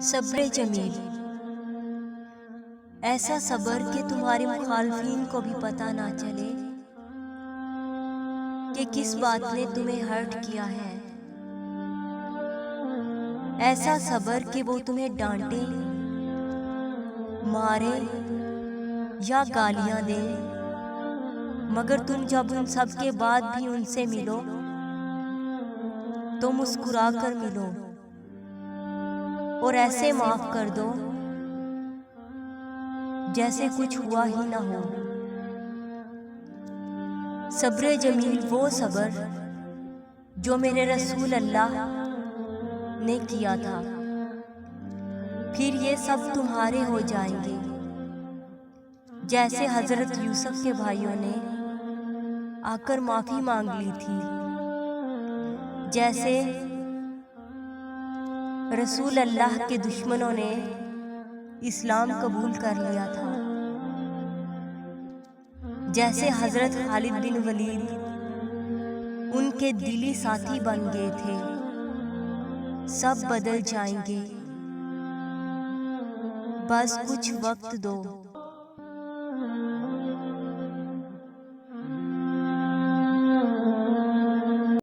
सब्र जमील, ऐसा सब्र कि तुम्हारे मुखालफीन को भी पता ना चले कि किस बात ने तुम्हें हर्ट किया है। ऐसा सब्र कि वो तुम्हें डांटे, मारे या गालियां दे, मगर तुम जब उन सब के बाद भी उनसे मिलो तो मुस्कुरा कर मिलो और ऐसे माफ कर दो जैसे कुछ हुआ ही ना हो। सब्र जमील वो सब्र जो मेरे रसूल अल्लाह ने किया था, फिर ये सब तुम्हारे हो जाएंगे। जैसे हजरत यूसुफ के भाइयों ने आकर माफी मांग ली थी, जैसे रसूल अल्लाह के दुश्मनों ने इस्लाम कबूल कर लिया था, जैसे हजरत खालिद बिन वलीद उनके दिली साथी बन गए थे। सब बदल जाएंगे, बस कुछ वक्त दो।